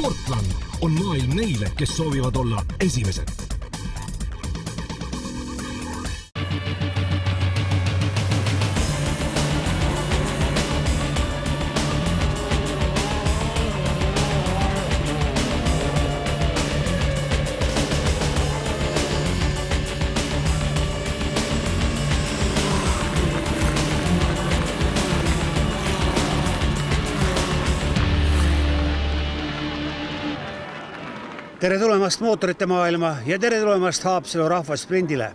Sportland on maailm neile, kes soovivad olla esimesed. Tere tulemast mootorite maailma ja tere tulemast Haapsalu rahvasprindile.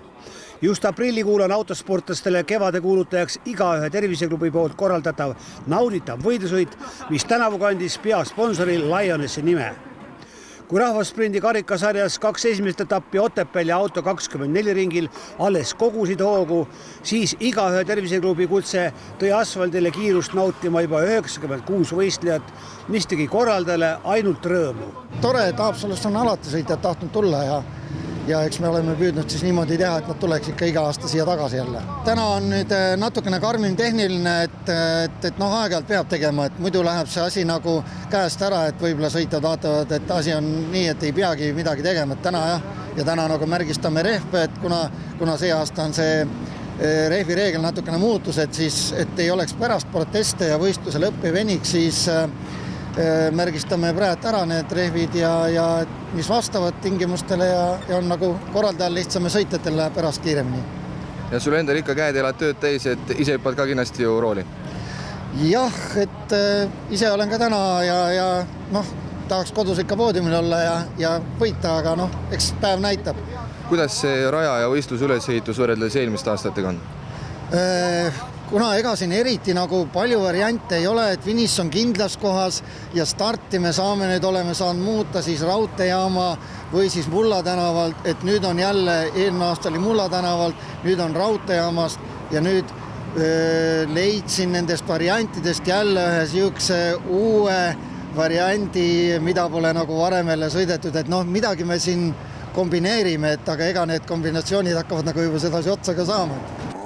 Just aprillikuul on autosportlastele kevade kuulutajaks igaühe terviseklubi poolt korraldatav nauditav võidusõit, mis tänavu kandis peasponsori Lionesi nime. Kui rahvasprindi karikasarjas 2 esimest etappi Otepääl ja Auto 24 ringil alles kogusid hoogu, siis igaühe terviseklubi kutse tõi asfaldile kiirust nautima juba 96 võistlejat, mis tegi korraldajale ainult rõõmu. Tore, et Haapsalust on alati sõitjad tahtnud tulla ja eks me oleme püüdnud siis niimoodi teha, et nad tuleks ikka iga aasta siia tagasi jälle. Täna on nüüd natukene karmim tehniline, et aeg-ajalt peab tegema, et muidu läheb see asi nagu käest ära, et võib-olla sõitjad vaatavad, et asi on nii, et ei peagi midagi tegema, et täna ja täna nagu märgistame rehve, et kuna see aasta on see rehvi reegel natukene muutus, et siis et ei oleks pärast proteste ja võistluse lõpp ei veniks, siis märgistame praegu ära need rehvid ja mis vastavad tingimustele ja on nagu korraldajal lihtsam ja sõitjatel läheb pärast kiiremini. Ja sul endal ikka käed elad tööd täis, et ise hüppad ka kindlasti ju rooli? Jah, et ise olen ka täna ja tahaks kodus ikka poodiumil olla ja võita, aga eks päev näitab. Kuidas see raja ja võistluse ülesehitus võrreldes eelmiste aastatega on? Kuna ega siin eriti nagu palju variante ei ole, et finiš on kindlas kohas ja starti me oleme saanud muuta siis Raudteejaama või siis Mulla tänavalt, et nüüd on jälle, eelmine aasta oli Mulla tänavalt, nüüd on Raudteejaamast ja nüüd leidsin nendest variantidest jälle ühe sihukese uue variandi, mida pole nagu varem jälle sõidetud, et midagi me siin kombineerime, et aga ega need kombinatsioonid hakkavad nagu juba sedasi otsa ka saama.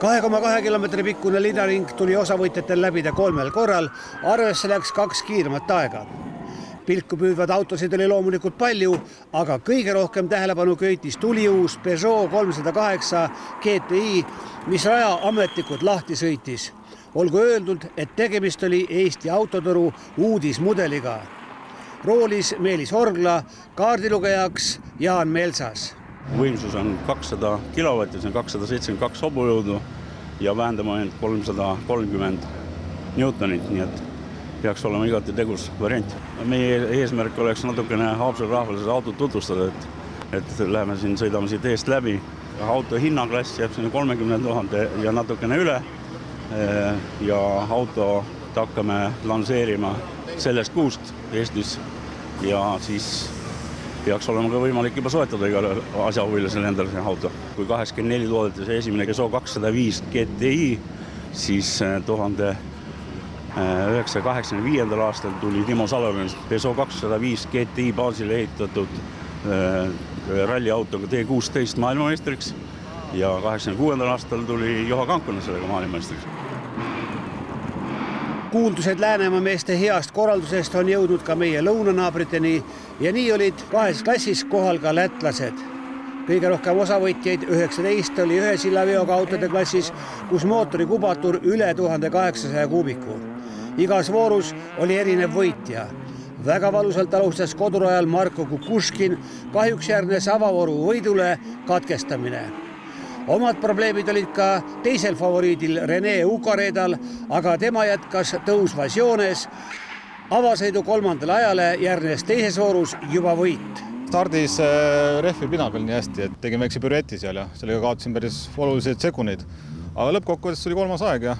2,2 kilomeetri pikkune linnaring tuli osavõitjatel läbida 3 korral, arvesse läks 2 kiiremat aega. Pilku püüdvad autosid oli loomulikult palju, aga kõige rohkem tähelepanu köitis tuliuus Peugeot 308 GTI, mis raja ametlikult lahti sõitis. Olgu öeldud, et tegemist oli Eesti autoturu uudismudeliga. Roolis Meelis Orgla, kaardilugejaks Jaan Melsas. Võimsus on 200 kilovattis, see on 272 hobujõudu ja vähendamajand 330 newtonit, nii et peaks olema igati tegus variant. Meie eesmärk oleks natukene Haapsalu rahvale autot tutvustada, et läheme siin, sõidame siit eest läbi. Auto hinnaklass jääb sinna 30 000 ja natukene üle ja auto hakkame lanseerima sellest kuust Eestis ja siis peaks olema ka võimalik juba soetada igale asjahuvilisele endale see auto. Kui 84 toodeti see esimene Peugeot 205 GTI, siis 1985. aastal tuli Timo Salorens Peugeot 205 GTI baasile ehitatud ralliautoga T16 maailmameistriks ja 86. aastal tuli Juha Kankkunen sellega maailmameistriks. Kuuldused Läänemaa meeste heast korraldusest on jõudnud ka meie lõunanaabriteni ja nii olid 2 klassis kohal ka lätlased. Kõige rohkem osavõitjaid 19 oli 1 sillaveoga autode klassis, kus mootori kubatur üle 1800 kuubiku. Igas voorus oli erinev võitja. Väga valusalt alustas kodurajal Marko Kukuškin, kahjuks järgnes avavooru võidule katkestamine. Omad probleemid olid ka teisel favoriidil Rene Ukaredal, aga tema jätkas tõusvas joones. Avasõidu 3. ajale järgnes teises voorus juba võit. Stardis rehvi pina peal nii hästi, et tegime väikse pürjeti seal ja sellega kaotasin päris oluliseid sekundeid. Aga lõppkokkuvõttes oli 3. aeg ja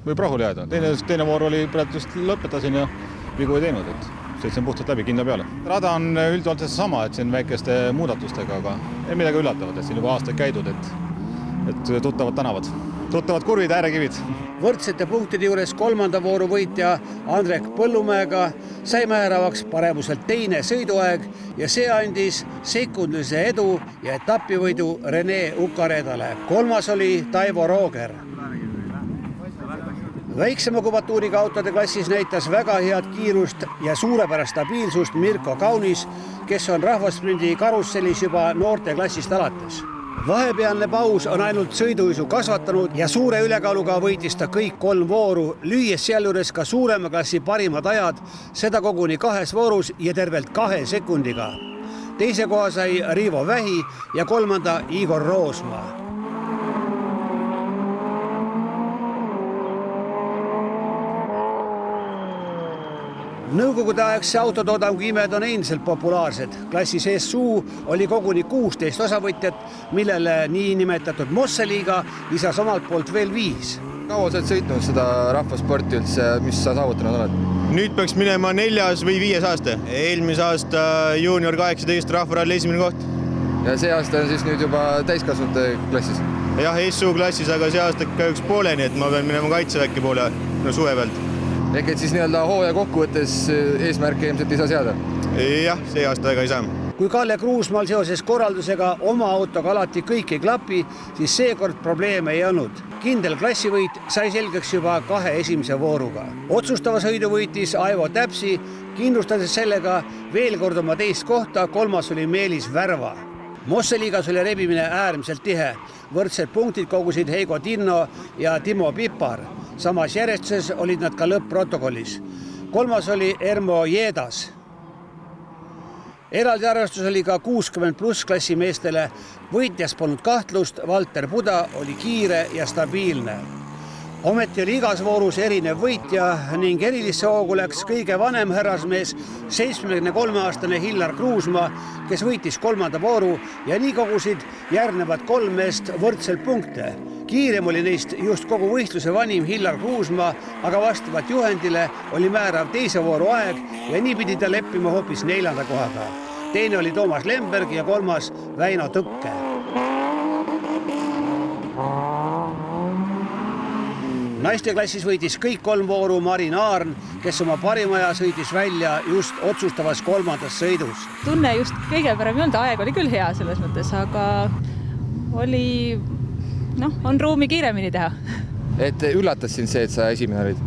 võib rahul jääda. Teine voor oli praegu just lõpetasin ja vigu ei teinud, et sõitsin puhtalt läbi kinna peale. Rada on üldvalt sama, et siin väikeste muudatustega, aga ei midagi üllatavat, et siin juba aastaid käidud, et tuttavad tänavad, tuttavad kurvid, äärekivid. Võrdsete punktide juures 3. vooru võitja Andrek Põllumäega sai määravaks paremuselt teine sõiduaeg ja see andis sekundilise edu ja etapivõidu Rene Ukaredale. 3. oli Taivo Rooger. Väiksema kubatuuriga autode klassis näitas väga head kiirust ja suurepärast stabiilsust Mirko Kaunis, kes on rahvasprindi karussellis juba noorte klassist alates. Vahepealne paus on ainult sõiduisu kasvatanud ja suure ülekaaluga võitis ta kõik 3 vooru, lüües sealjuures ka suurema klassi parimad ajad, seda koguni 2 voorus ja tervelt 2 sekundiga. Teise koha sai Riivo Vähi ja 3. Igor Roosmaa. Nõukogude aegse autotoodangu imed on endiselt populaarsed. Klassis SU oli koguni 16 osavõtjat, millele niinimetatud Mosseliiga lisas omalt poolt veel 5. Kaua sa oled sõitnud seda rahvasporti üldse, mis sa saavutanud oled? Nüüd peaks minema 4. või 5. aasta. Eelmise aasta juunior 18 rahvaralli esimene koht. Ja see aasta on siis nüüd juba täiskasvanud klassis? Jah, SU klassis, aga see aasta kahjuks pooleni, et ma pean minema kaitseväkke poole suve pealt. Ehk et siis nii-öelda hooaja kokkuvõttes eesmärke ilmselt ei saa seada? Jah, see aasta väga ei saa. Kui Kalle Kruusmaal seoses korraldusega oma autoga alati kõik ei klapi, siis seekord probleeme ei olnud. Kindel klassivõit sai selgeks juba 2 esimese vooruga. Otsustava sõidu võitis Aivo Täpsi, kindlustades sellega veel kord oma teist kohta, 3. oli Meelis Värva. Mosseliigas oli rebimine äärmiselt tihe. Võrdsed punktid kogusid Heigo Tinno ja Timo Pipar. Samas järjestuses olid nad ka lõpp-protokollis. 3. oli Ermo Jeedas. Eraldi arvestus oli ka 60+ klassi meestele. Võitjas polnud kahtlust, Valter Puda oli kiire ja stabiilne. Ometi oli igas voorus erinev võitja ning erilisse hoogu läks kõige vanem härrasmees, 73-aastane Hillar Kruusmaa, kes võitis 3. vooru ja nii kogusid järgnevad 3 meest võrdselt punkte. Kiirem oli neist just kogu võistluse vanim Hillar Kruusmaa, aga vastavalt juhendile oli määrav teise vooru aeg ja nii pidi ta leppima hoopis 4. kohaga. Teine oli Toomas Lemberg ja 3. Väino Tõkke. Naisteklassis võitis kõik 3 vooru Marin Aarn, kes oma parima aja sõitis välja just otsustavas 3. sõidus. Tunne just kõige parem ei olnud, aeg oli küll hea selles mõttes, aga oli, on ruumi kiiremini teha. Et üllatas sind see, et sa esimene olid?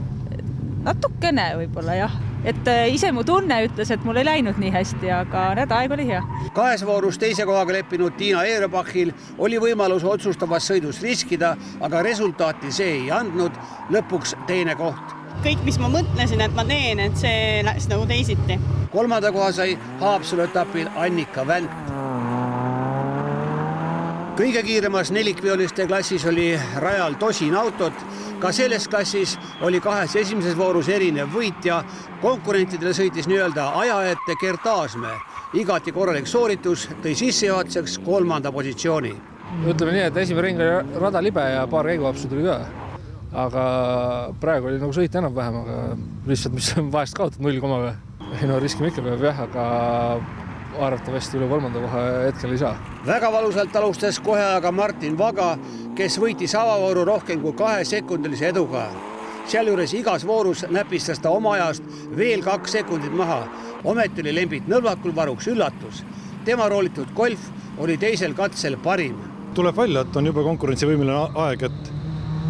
Natukene võib-olla jah. Et ise mu tunne ütles, et mul ei läinud nii hästi, aga aeg oli hea. 2 voorus teise kohaga leppinud Tiina Eerobachil oli võimalus otsustavas sõidus riskida, aga resultaati see ei andnud, lõpuks 2. koht. Kõik, mis ma mõtlesin, et ma teen, et see läks nagu teisiti. 3. koha sai Haapsalu etapil Annika Vänt. Kõige kiiremas nelikveoliste klassis oli rajal tosin autot. Ka selles klassis oli 2 esimeses voorus erinev võitja. Konkurentidele sõitis nii-öelda ajaette Gert Aasmäe. Igati korralik sooritus tõi sissejuhatuseks 3. positsiooni. Ütleme nii, et esimene ring oli rada libe ja paar käiguvapsu tuli ka. Aga praegu oli nagu sõit enam-vähem, aga lihtsalt mis vahest kaotab 0,. Riskime ikka peab jah, aga arvatavasti üle 3. koha hetkel ei saa. Väga valusalt alustas kohe aga Martin Vaga, kes võitis avavooru rohkem kui 2 sekundilise eduga. Sealjuures igas voorus näpistas ta oma ajast veel 2 sekundit maha. Ometi oli Lembit Nõlvakul varuks üllatus. Tema roolitud Golf oli teisel katsel parim. Tuleb välja, et on juba konkurentsivõimeline aeg, et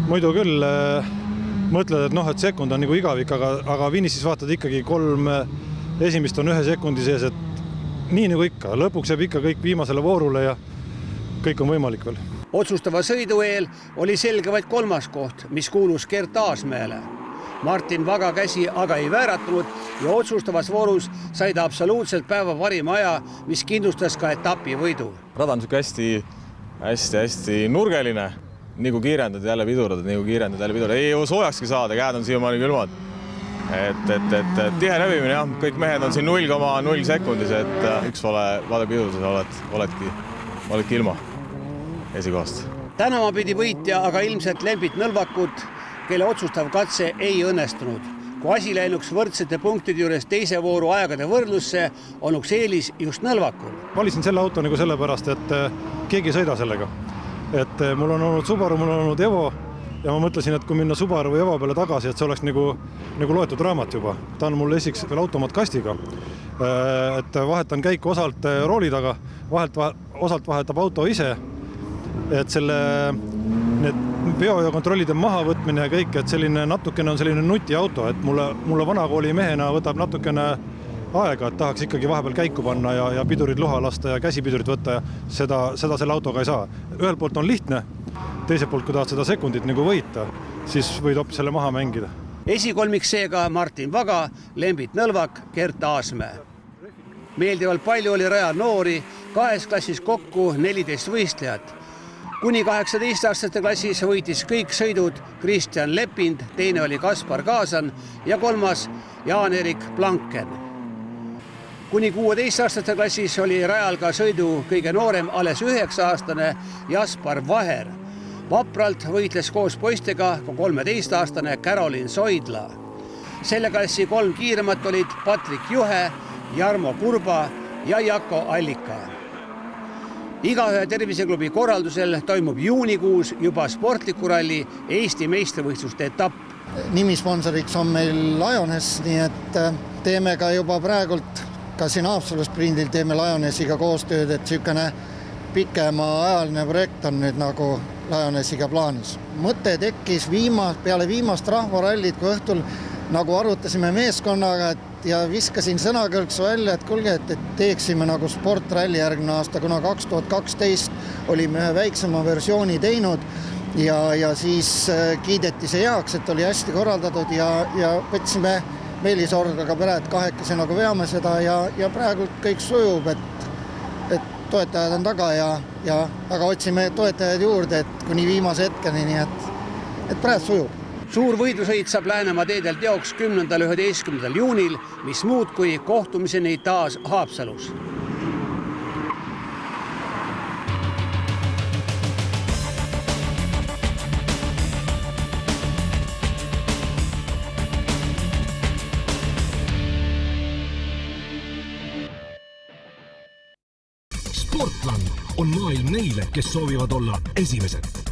muidu küll mõtled, et sekund on nagu igavik, aga finišis vaatad ikkagi 3 esimest on 1 sekundi sees, et nii nagu ikka, lõpuks jääb ikka kõik viimasele voorule ja kõik on võimalik veel. Otsustava sõidu eel oli selge vaid 3. koht, mis kuulus Gert Aasmäele. Martin Vaga käsi aga ei vääratunud ja otsustavas voorus sai ta absoluutselt päeva parima aja, mis kindlustas ka etapi võidu. Rada on hästi nurgeline, nii kui kiirendad jälle pidurad, ei jõu soojakski saada, käed on siiamaani külmad. Et tihe rebimine jah, kõik mehed on siin 0,0 sekundis, et üks vale piduses oledki ilma esikohast. Tänama pidi võitja aga ilmselt Lembit Nõlvakut, kelle otsustav katse ei õnnestunud. Kui asi läinuks võrdsete punktide juures teise vooru aegade võrdlusse, onuks eelis just Nõlvakul. Valisin selle auto nagu sellepärast, et keegi ei sõida sellega. Et mul on olnud Subaru, mul on olnud Evo ja ma mõtlesin, et kui minna Subaru või Evo peale tagasi, et see oleks nagu loetud raamat juba. Ta on mul esiks veel automaat kastiga. Et vahetan käiku osalt rooli taga, osalt vahetab auto ise. Et need veo- ja kontrollide mahavõtmine ja kõik, et selline natukene on selline nutiauto, et mulle vanakooli mehena võtab natukene aega, et tahaks ikkagi vahepeal käiku panna ja pidurid luha lasta ja käsipidurid võtta ja seda selle autoga ei saa. Ühelt poolt on lihtne, teiselt poolt, kui tahad seda sekundit nagu võita, siis võid hoopis selle maha mängida. Esikolmik seega Martin Vaga, Lembit Nõlvak, Gert Aasmäe. Meeldivalt palju oli rajal noori, 2 klassis kokku 14 võistlejat. Kuni 18-aastaste klassis võitis kõik sõidud Kristjan Lepind, teine oli Kaspar Kaasan ja 3. Jaan-Erik Blanken. Kuni 16-aastaste klassis oli rajal ka sõidu kõige noorem, alles 9-aastane Jaspar Vaher. Vapralt võitles koos poistega 13-aastane Karolin Soidla. Selle klassi 3 kiiremat olid Patrik Juhe, Jarmo Kurba ja Jako Allika. Igaühe terviseklubi korraldusel toimub juunikuus juba sportliku ralli Eesti meistrivõistluste etapp. Nimisponsoriks on meil Lioness, nii et teeme ka juba praegult, ka siin Haapsalu sprindil teeme Lionessiga koostööd, et niisugune pikemaajaline projekt on nüüd nagu Lionessiga plaanis. Mõte tekkis peale viimast rahvarallit, kui õhtul nagu arutasime meeskonnaga ja viskasin sõnakõlksu välja, et kuulge, et teeksime nagu sportralli järgmine aasta, kuna 2012 olime ühe väiksema versiooni teinud ja siis kiideti see heaks, et oli hästi korraldatud ja võtsime Meelis Orgaga pered kahekesi nagu veame seda ja praegu kõik sujub, et toetajad on taga aga otsime toetajaid juurde, et kuni viimase hetkeni, nii et praegu sujub. Suur võidusõit saab Läänemaa teedel teoks 10.–11. juunil, mis muud kui kohtumiseni taas Haapsalus. Sportland on maailm neile, kes soovivad olla esimesed.